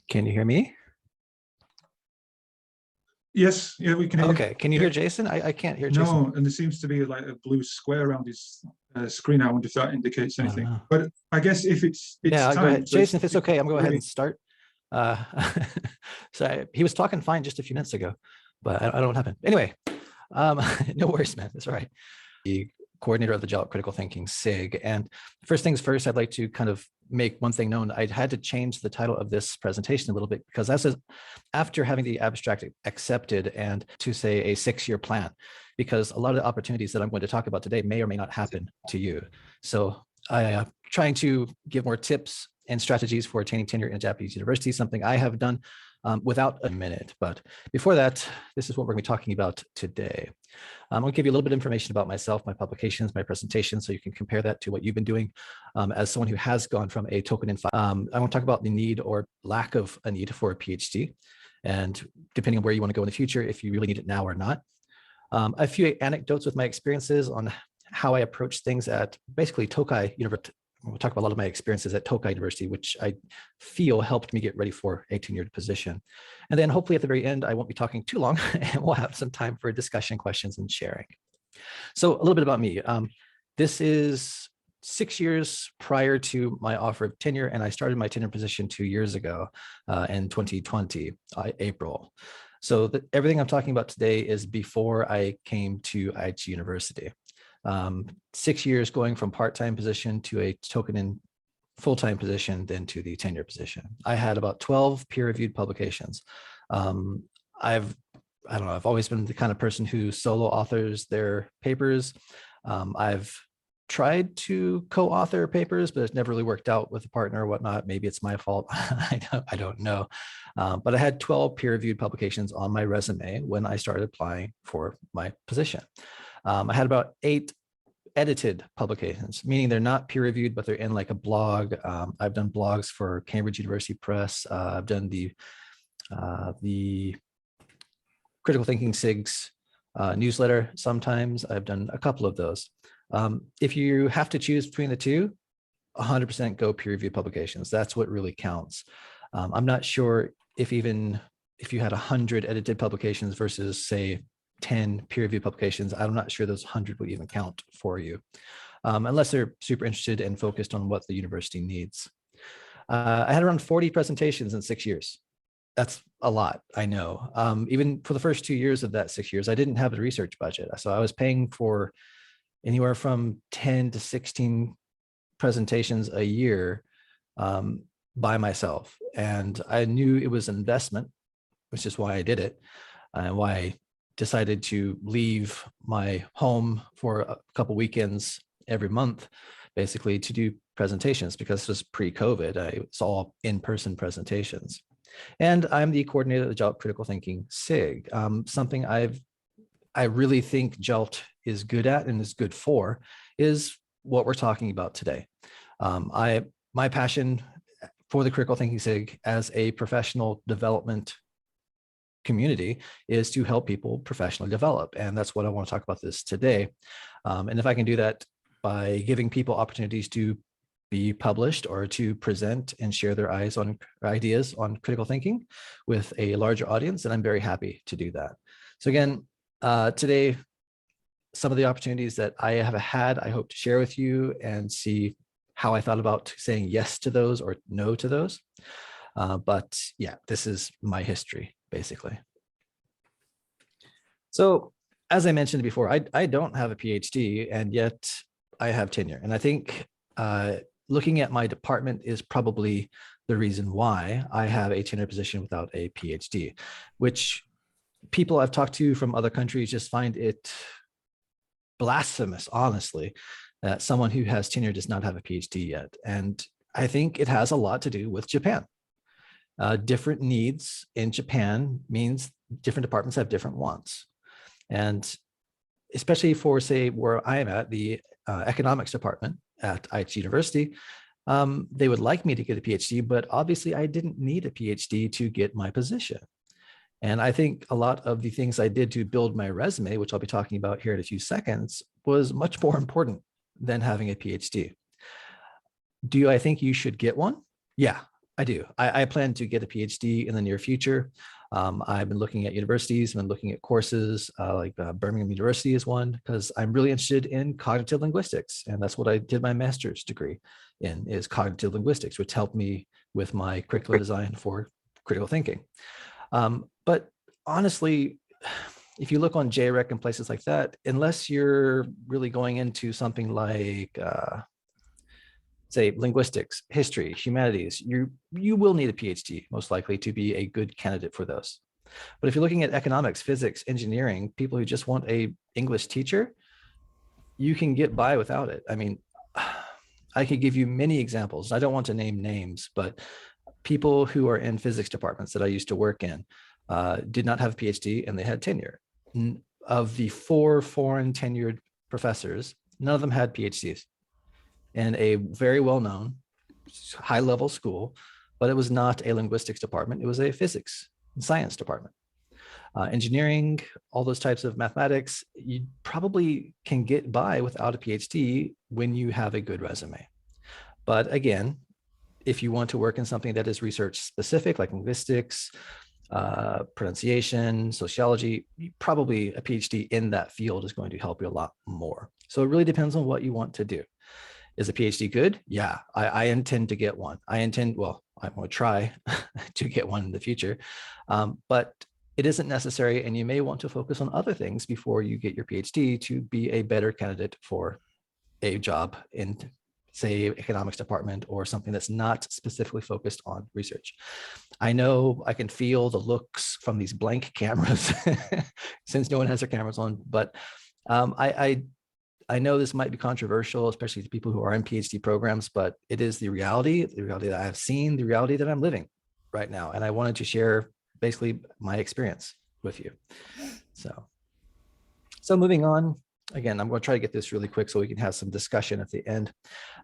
Can you hear me? Yes, yeah, we can hear you. Okay, can you hear Jason? I can't hear Jason. No, and there seems to be like a blue square around his screen. I wonder if that indicates anything. know. But I guess if it's Yeah, time, go ahead. so Jason, if it's okay, I'm going to go ahead really- and start. Uh, he was talking fine just a few minutes ago, but I don't know what happened. Anyway, no worries, man. That's all right. The coordinator of the Agile Critical Thinking SIG. And first things first, I'd like to kind of make one thing known. I had to change the title of this presentation a little bit because after having the abstract accepted and to say a 6-year plan, because a lot of the opportunities that I'm going to talk about today may or may not happen to you. So I am trying to give more tips and strategies for attaining tenure in a Japanese university, something I have done without a minute. But before that, this is what we're going to be talking about today. I'm going to give you a little bit of information about myself, my publications, my presentation, so you can compare that to what you've been doing as someone who has gone from a token in five. I want to talk about the need or lack of a need for a PhD, and depending on where you want to go in the future, if you really need it now or not. A few anecdotes with my experiences on how I approach things at basically Tokai University. We'll talk about a lot of my experiences at Tokai University, which I feel helped me get ready for a tenured position. And then hopefully at the very end, I won't be talking too long and we'll have some time for discussion, questions, and sharing. So a little bit about me. This is 6 years prior to my offer of tenure, and I started my tenure position 2 years ago in 2020, April. So everything I'm talking about today is before I came to Aichi University. 6 years going from part-time position to a token in full-time position, then to the tenure position. I had about 12 peer-reviewed publications. I've always been the kind of person who solo authors their papers. I've tried to co-author papers, but it's never really worked out with a partner or whatnot. Maybe it's my fault. I don't know. But I had 12 peer-reviewed publications on my resume when I started applying for my position. I had about 8 edited publications, meaning they're not peer-reviewed, but they're in like a blog. I've done blogs for Cambridge University Press. I've done the Critical Thinking SIG's newsletter sometimes. I've done a couple of those. If you have to choose between the two, 100% go peer-reviewed publications. That's what really counts. I'm not sure if you had 100 edited publications versus say 10 peer-reviewed publications, I'm not sure those 100 would even count for you, unless they're super interested and focused on what the university needs. I had around 40 presentations in 6 years. That's a lot, I know. Even for the first 2 years of that 6 years, I didn't have a research budget. So I was paying for anywhere from 10 to 16 presentations a year by myself. And I knew it was an investment, which is why I did it, and why I decided to leave my home for a couple weekends every month, basically to do presentations, because this was pre-COVID. It's all in-person presentations. And I'm the coordinator of the Agile Critical Thinking SIG. Something I really think JALT is good at and is good for is what we're talking about today. My passion for the Critical Thinking SIG as a professional development community is to help people professionally develop. And that's what I want to talk about this today. And if I can do that by giving people opportunities to be published or to present and share their ideas on critical thinking with a larger audience, then I'm very happy to do that. So again, today, some of the opportunities that I have had, I hope to share with you and see how I thought about saying yes to those or no to those. But yeah, this is my history, basically. So as I mentioned before, I don't have a PhD, and yet I have tenure. And I think looking at my department is probably the reason why I have a tenure position without a PhD, which people I've talked to from other countries just find it blasphemous, honestly, that someone who has tenure does not have a PhD yet. And I think it has a lot to do with Japan. Different needs in Japan means different departments have different wants. And especially for, say, where I am at, the economics department at Aichi University, they would like me to get a PhD, but obviously I didn't need a PhD to get my position. And I think a lot of the things I did to build my resume, which I'll be talking about here in a few seconds, was much more important than having a PhD. Do I think you should get one? Yeah, I do. I plan to get a PhD in the near future. I've been looking at universities, I've been looking at courses like Birmingham University is one, because I'm really interested in cognitive linguistics. And that's what I did my master's degree in, is cognitive linguistics, which helped me with my curriculum design for critical thinking. But honestly, if you look on JREC and places like that, unless you're really going into something like say linguistics, history, humanities, you will need a PhD most likely to be a good candidate for those. But if you're looking at economics, physics, engineering, people who just want a English teacher, you can get by without it. I mean, I could give you many examples. I don't want to name names, but people who are in physics departments that I used to work in did not have a PhD and they had tenure. Of the 4 foreign tenured professors, none of them had PhDs in a very well-known high-level school, but it was not a linguistics department. It was a physics and science department. Engineering, all those types of mathematics, you probably can get by without a PhD when you have a good resume. But again, if you want to work in something that is research specific, like linguistics, pronunciation, sociology, probably a PhD in that field is going to help you a lot more. So it really depends on what you want to do. Is a PhD good? Yeah, I intend to get one. I'm going to try to get one in the future, but it isn't necessary. And you may want to focus on other things before you get your PhD to be a better candidate for a job in, say, economics department or something that's not specifically focused on research. I know I can feel the looks from these blank cameras since no one has their cameras on, but I know this might be controversial, especially to people who are in PhD programs, but it is the reality that I have seen, the reality that I'm living right now. And I wanted to share basically my experience with you. So moving on, again, I'm going to try to get this really quick so we can have some discussion at the end.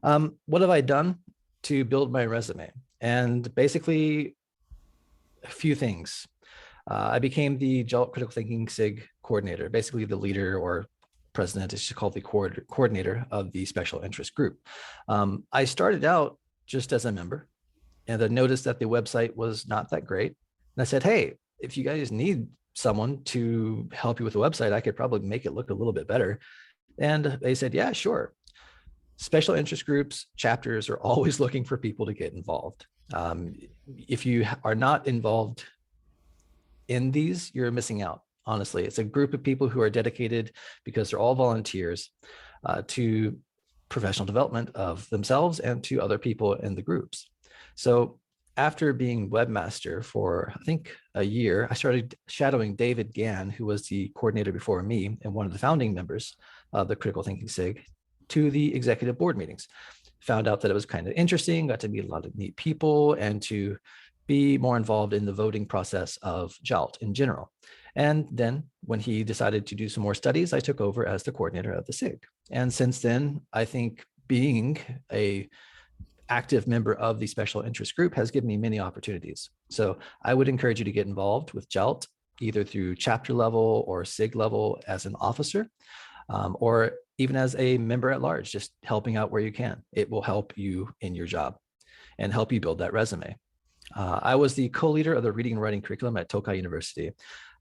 What have I done to build my resume? And basically a few things. I became the JALT Critical Thinking SIG coordinator, basically the leader or president is called the coordinator of the special interest group. I started out just as a member, and I noticed that the website was not that great. And I said, hey, if you guys need someone to help you with the website, I could probably make it look a little bit better. And they said, yeah, sure. Special interest groups, chapters are always looking for people to get involved. If you are not involved in these, you're missing out. Honestly, it's a group of people who are dedicated, because they're all volunteers, to professional development of themselves and to other people in the groups. So after being webmaster for, I think, a year, I started shadowing David Gann, who was the coordinator before me and one of the founding members of the Critical Thinking SIG, to the executive board meetings. Found out that it was kind of interesting, got to meet a lot of neat people and to be more involved in the voting process of JALT in general. And then when he decided to do some more studies, I took over as the coordinator of the SIG. And since then, I think being a active member of the special interest group has given me many opportunities. So I would encourage you to get involved with JALT, either through chapter level or SIG level as an officer, or even as a member at large, just helping out where you can. It will help you in your job and help you build that resume. I was the co-leader of the reading and writing curriculum at Tokai University.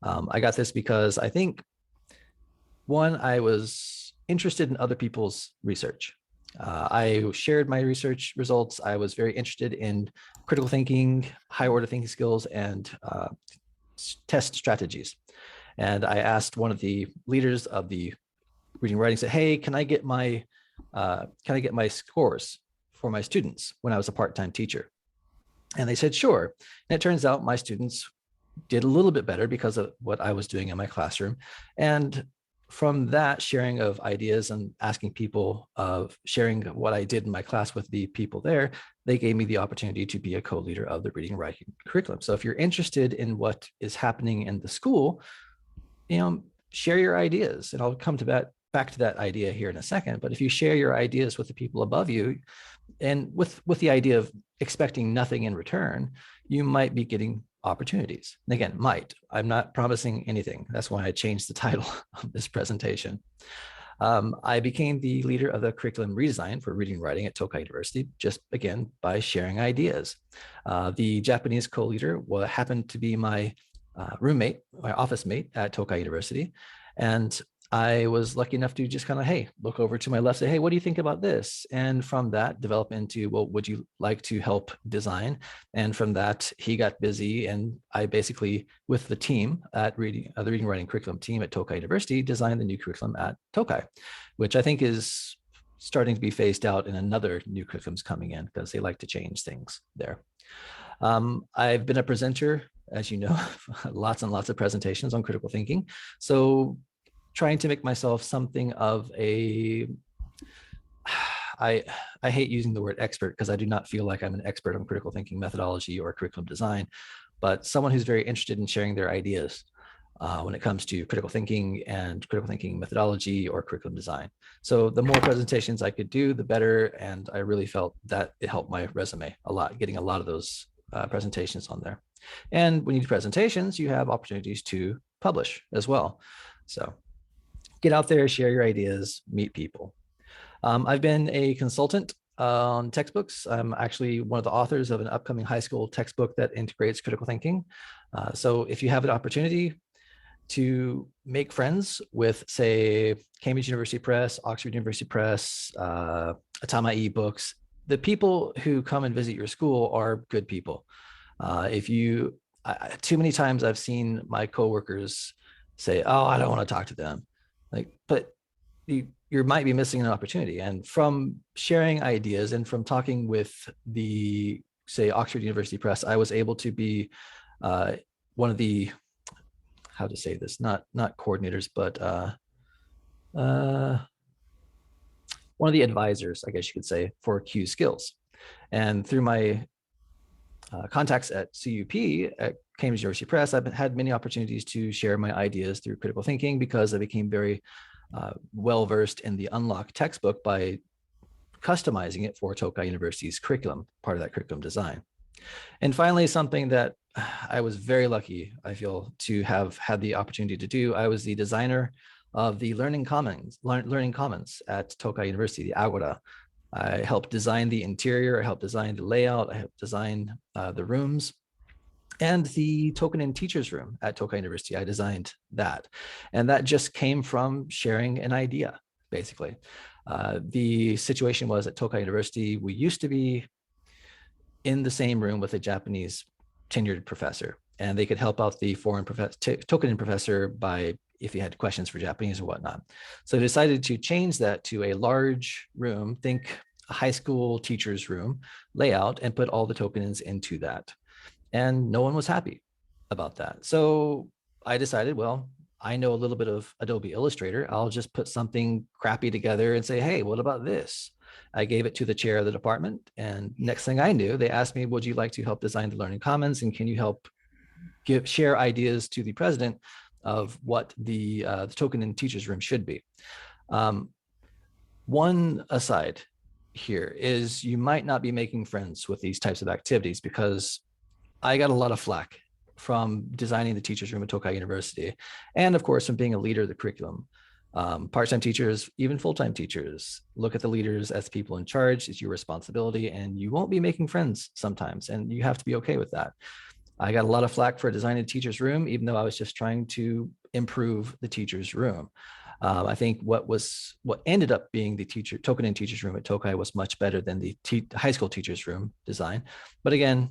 I got this because I think, one, I was interested in other people's research. I shared my research results. I was very interested in critical thinking, high order thinking skills, and test strategies. And I asked one of the leaders of the reading and writing, said, hey, can I get my scores for my students when I was a part-time teacher? And they said, sure. And it turns out my students did a little bit better because of what I was doing in my classroom. And from that sharing of ideas and asking people of sharing what I did in my class with the people there, they gave me the opportunity to be a co-leader of the reading and writing curriculum. So if you're interested in what is happening in the school, share your ideas. And I'll come to back to that idea here in a second. But if you share your ideas with the people above you, and with the idea of expecting nothing in return, you might be getting opportunities. And again, might. I'm not promising anything. That's why I changed the title of this presentation. I became the leader of the curriculum redesign for reading and writing at Tokai University, just again by sharing ideas. The Japanese co-leader happened to be my roommate, my office mate at Tokai University. And I was lucky enough to just kind of, hey, look over to my left, say, hey, what do you think about this? And from that, develop into, well, would you like to help design? And from that, he got busy, and I basically, with the team at the reading and writing curriculum team at Tokai University, designed the new curriculum at Tokai, which I think is starting to be phased out, and another new curriculum's coming in because they like to change things there. I've been a presenter, as you know, lots and lots of presentations on critical thinking. So trying to make myself something of a, I hate using the word expert because I do not feel like I'm an expert on critical thinking methodology or curriculum design, but someone who's very interested in sharing their ideas when it comes to critical thinking and critical thinking methodology or curriculum design. So the more presentations I could do, the better. And I really felt that it helped my resume a lot, getting a lot of those presentations on there. And when you do presentations, you have opportunities to publish as well. So get out there, share your ideas, meet people. I've been a consultant on textbooks. I'm actually one of the authors of an upcoming high school textbook that integrates critical thinking. So if you have an opportunity to make friends with, say, Cambridge University Press, Oxford University Press, Atama eBooks, the people who come and visit your school are good people. Too many times I've seen my coworkers say, oh, I don't want to talk to them. Like, but you might be missing an opportunity. And from sharing ideas and from talking with the, say, Oxford University Press, I was able to be one of the, how to say this, not coordinators, but one of the advisors, I guess you could say, for Q Skills. And through my contacts at CUP, at Cambridge University Press, I've had many opportunities to share my ideas through critical thinking because I became very well-versed in the Unlock textbook by customizing it for Tokai University's curriculum, part of that curriculum design. And finally, something that I was very lucky, I feel, to have had the opportunity to do. I was the designer of the Learning Commons at Tokai University, the Agora. I helped design the interior, I helped design the layout, I helped design the rooms, and the Token and Teachers Room at Tokai University. I designed that. And that just came from sharing an idea, basically. The situation was at Tokai University, we used to be in the same room with a Japanese tenured professor, and they could help out the foreign token professor by if he had questions for Japanese or whatnot. So I decided to change that to a large room, think a high school teacher's room layout, and put all the tokens into that. And no one was happy about that. So I decided, well, I know a little bit of Adobe Illustrator. I'll just put something crappy together and say, hey, what about this? I gave it to the chair of the department, and next thing I knew, they asked me, would you like to help design the Learning Commons, and can you help share ideas to the president of what the Token and Teachers Room should be? One aside here is you might not be making friends with these types of activities, because I got a lot of flack from designing the teachers room at Tokai University, and of course from being a leader of the curriculum. Part-time teachers, even full-time teachers, look at the leaders as people in charge. It's your responsibility, and you won't be making friends sometimes, and you have to be okay with that. I got a lot of flack for designing a teacher's room, even though I was just trying to improve the teacher's room. I think what ended up being the Token and Teachers Room at Tokai was much better than the high school teachers room design. But again,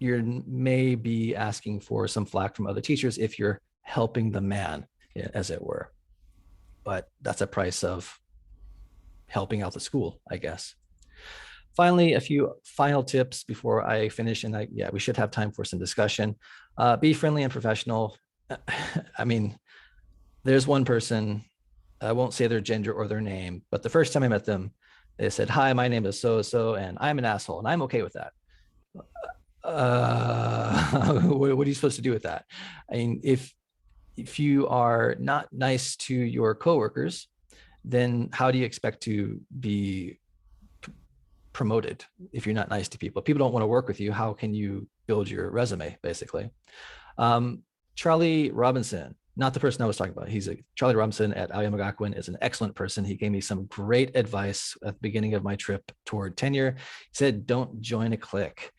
you may be asking for some flack from other teachers if you're helping the man, as it were. But that's a price of helping out the school, I guess. Finally, a few final tips before I finish, and we should have time for some discussion. Be friendly and professional. I mean, there's one person, I won't say their gender or their name, but the first time I met them, they said, hi, my name is so-so, and I'm an asshole, and I'm okay with that. What are you supposed to do with that? I mean, if you are not nice to your coworkers, then how do you expect to be promoted if you're not nice to people? If people don't want to work with you, how can you build your resume, basically? Charlie Robinson, not the person I was talking about. Charlie Robinson at Aoyamagakuin is an excellent person. He gave me some great advice at the beginning of my trip toward tenure. He said, don't join a clique.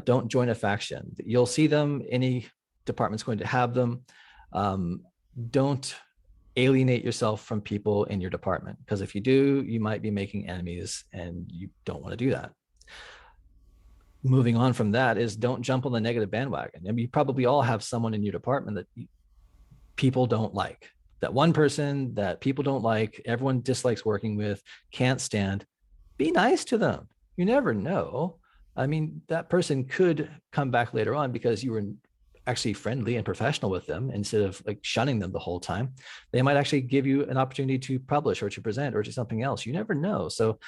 Don't join a faction. You'll see them. Any department's going to have them. Don't alienate yourself from people in your department, because if you do, you might be making enemies, and you don't want to do that. Moving on from that is, don't jump on the negative bandwagon. I mean, you probably all have someone in your department that people don't like. That one person that people don't like, everyone dislikes working with, can't stand. Be nice to them. You never know. I mean, that person could come back later on because you were actually friendly and professional with them instead of like shunning them the whole time. They might actually give you an opportunity to publish or to present or to something else. You never know. So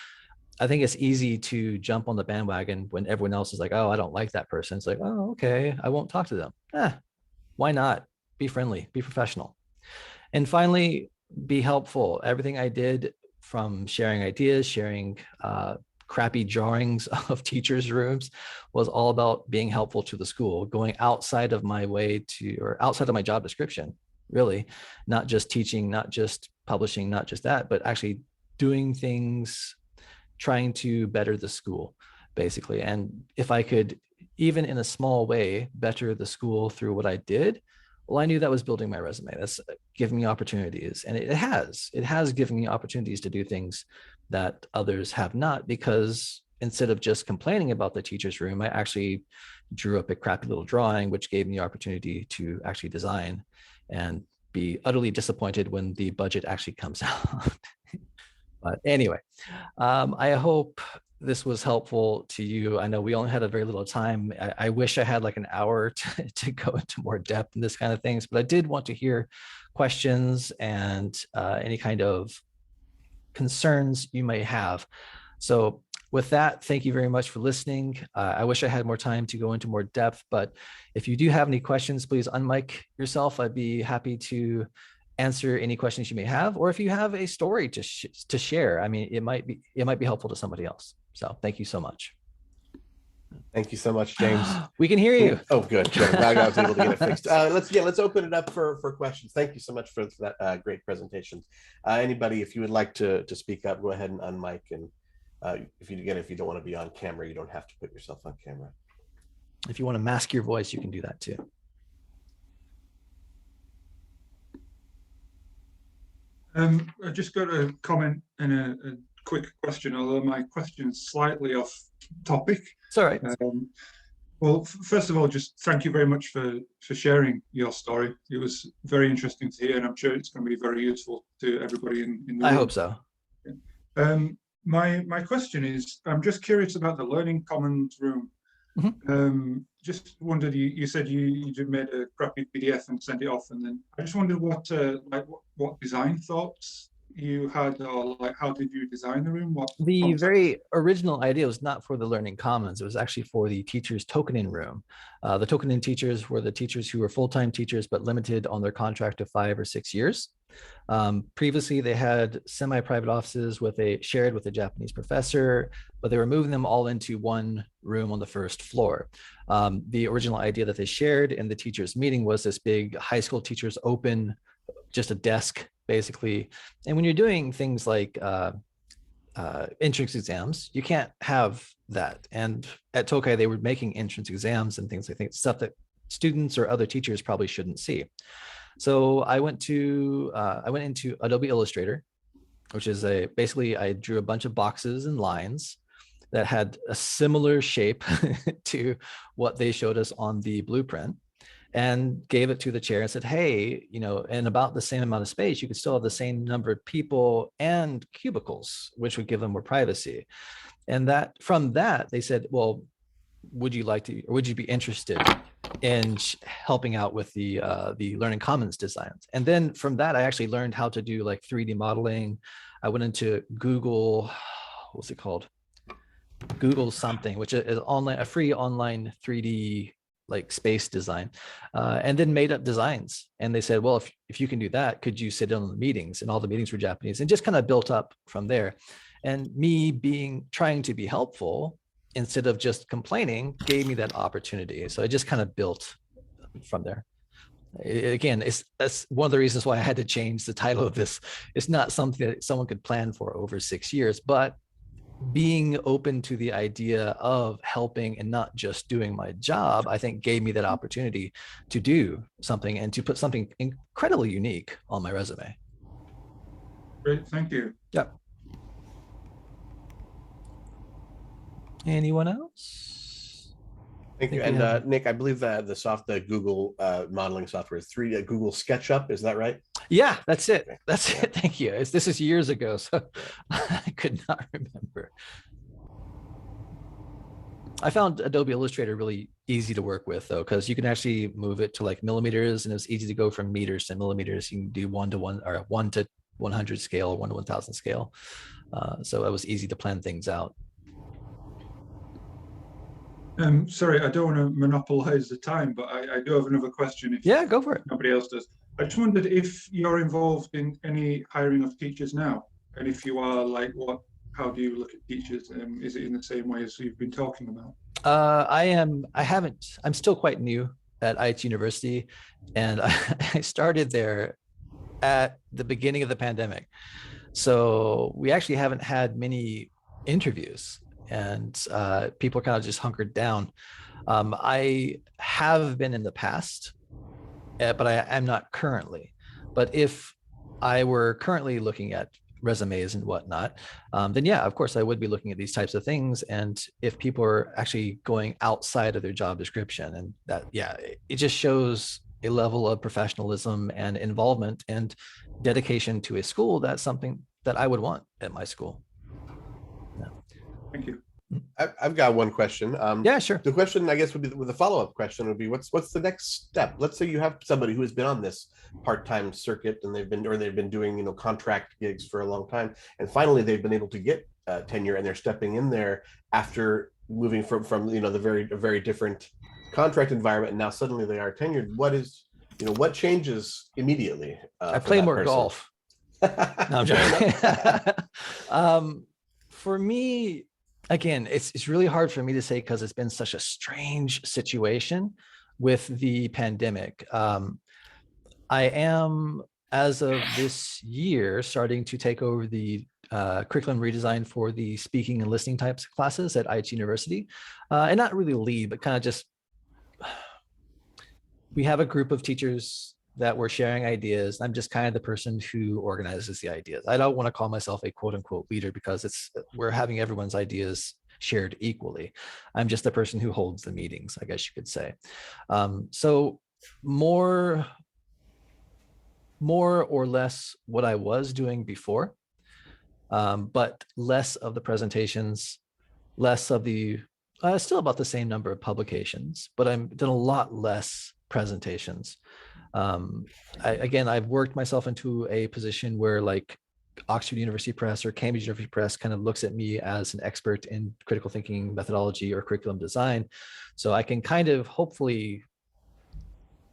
I think it's easy to jump on the bandwagon when everyone else is like, oh, I don't like that person. It's like, oh, okay, I won't talk to them. Why not? Be friendly, be professional. And finally, be helpful. Everything I did, from sharing ideas, sharing crappy drawings of teachers' rooms, was all about being helpful to the school, going outside of my way to, or outside of my job description, really, not just teaching, not just publishing, not just that, but actually doing things, trying to better the school, basically. And if I could, even in a small way, better the school through what I did, well, I knew that was building my resume. That's giving me opportunities. And it has given me opportunities to do things that others have not, because instead of just complaining about the teacher's room, I actually drew up a crappy little drawing, which gave me the opportunity to actually design and be utterly disappointed when the budget actually comes out. But anyway, I hope this was helpful to you. I know we only had a very little time. I wish I had like an hour to go into more depth in this kind of things, but I did want to hear questions and any kind of concerns you may have. So with that, thank you very much for listening. I wish I had more time to go into more depth, but if you do have any questions, please unmic yourself. I'd be happy to answer any questions you may have, or if you have a story to share. I mean, it might be helpful to somebody else. So thank you so much. Thank you so much, James. We can hear you. Oh, good. Now I was able to get it fixed. Let's open it up for questions. Thank you so much for that great presentation. Anybody, if you would like to speak up, go ahead and unmic. And if you don't want to be on camera, you don't have to put yourself on camera. If you want to mask your voice, you can do that too. I just got a comment and a quick question, although my question is slightly off topic. It's all right. Well, first of all, just thank you very much for sharing your story. It was very interesting to hear, and I'm sure it's going to be very useful to everybody in the room. I hope so. My question is, I'm just curious about the Learning Commons room. Mm-hmm. Just wondered, you said you just made a crappy PDF and sent it off, and then I just wondered what design thoughts you had, or like how did you design the room? The very original idea was not for the Learning Commons. It was actually for the teachers' tokening room. The tokening teachers were the teachers who were full-time teachers but limited on their contract to 5 or 6 years. Previously, they had semi-private offices shared with a Japanese professor, but they were moving them all into one room on the first floor. The original idea that they shared in the teachers' meeting was this big high school teachers open, just a desk basically. And when you're doing things like entrance exams, you can't have that. And at Tokai, they were making entrance exams and things like that, stuff that students or other teachers probably shouldn't see. So I went into Adobe Illustrator, which is basically I drew a bunch of boxes and lines that had a similar shape to what they showed us on the blueprint, and gave it to the chair and said, hey, in about the same amount of space, you could still have the same number of people and cubicles, which would give them more privacy. And from that, they said, well, would you be interested in helping out with the Learning Commons designs? And then from that, I actually learned how to do like 3D modeling. I went into Google, what's it called? Google something, which is a free online 3D like space design, and then made up designs. And they said, well, if you can do that, could you sit in on the meetings? And all the meetings were Japanese, and just kind of built up from there. And me trying to be helpful instead of just complaining gave me that opportunity. So I just kind of built from there. Again, that's one of the reasons why I had to change the title of this. It's not something that someone could plan for over 6 years, but being open to the idea of helping and not just doing my job, I think gave me that opportunity to do something and to put something incredibly unique on my resume. Great, thank you. Yeah. Anyone else? Thank you. And Nick, I believe that the Google modeling software is Google SketchUp. Is that right? Yeah, that's it. Okay. That's it. Thank you. This is years ago, so I could not remember. I found Adobe Illustrator really easy to work with, though, because you can actually move it to like millimeters, and it's easy to go from meters to millimeters. You can do 1 to 1 or 1 to 100 scale, 1 to 1000 scale. So it was easy to plan things out. Sorry, I don't want to monopolize the time, but I do have another question. If Yeah, go for it. nobody else does. I just wondered if you're involved in any hiring of teachers now, and if you are, like, how do you look at teachers? Is it in the same way as you've been talking about? I'm still quite new at IH University, and I started there at the beginning of the pandemic. So we actually haven't had many interviews, and people are kind of just hunkered down. I have been in the past, but I am not currently. But if I were currently looking at resumes and whatnot, then yeah, of course I would be looking at these types of things. And if people are actually going outside of their job description, and that, yeah, it just shows a level of professionalism and involvement and dedication to a school. That's something that I would want at my school. Yeah. Thank you. I've got one question. Yeah, sure. The question, I guess, would be with a follow-up question would be, what's the next step? Let's say you have somebody who has been on this part-time circuit, and they've been doing contract gigs for a long time, and finally they've been able to get tenure, and they're stepping in there after moving from the very different contract environment, and now suddenly they are tenured. What changes immediately? I play more golf. No, I'm joking. For me, again, it's really hard for me to say because it's been such a strange situation with the pandemic. I am, as of this year, starting to take over the curriculum redesign for the speaking and listening types of classes at IH University. And not really lead, but kind of just, we have a group of teachers that we're sharing ideas. I'm just kind of the person who organizes the ideas. I don't want to call myself a quote unquote leader because we're having everyone's ideas shared equally. I'm just the person who holds the meetings, I guess you could say. So more or less what I was doing before, but less of the presentations, less of the, still about the same number of publications, but I've done a lot less presentations. I've worked myself into a position where, like, Oxford University Press or Cambridge University Press kind of looks at me as an expert in critical thinking methodology or curriculum design. So I can kind of hopefully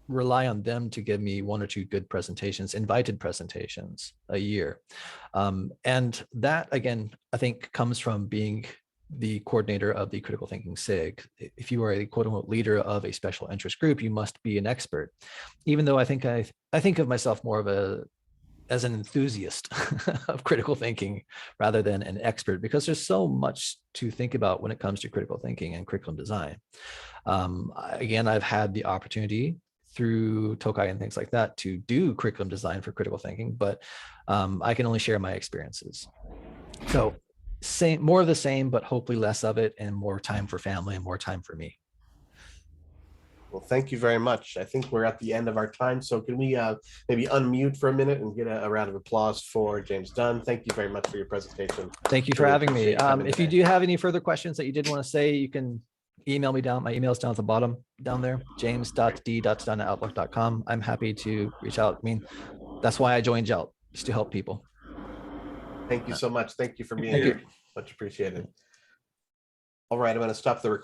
rely on them to give me 1 or 2 good presentations, invited presentations a year. And that, again, I think comes from being the coordinator of the critical thinking SIG. If you are a quote unquote leader of a special interest group, you must be an expert. Even though I think of myself more as an enthusiast of critical thinking rather than an expert, because there's so much to think about when it comes to critical thinking and curriculum design. Again, I've had the opportunity through Tokai and things like that to do curriculum design for critical thinking, but I can only share my experiences. So more of the same, but hopefully less of it, and more time for family and more time for me. Well, thank you very much. I think we're at the end of our time. So can we maybe unmute for a minute and get a round of applause for James Dunn? Thank you very much for your presentation. Thank you for having me. If you do have any further questions that you did want to say, you can email me down. My email is down at the bottom down there, james.d.dunn@outlook.com. I'm happy to reach out. I mean, that's why I joined JELT, is to help people. Thank you so much. Thank you for being here. Much appreciated. All right, I'm going to stop the recording.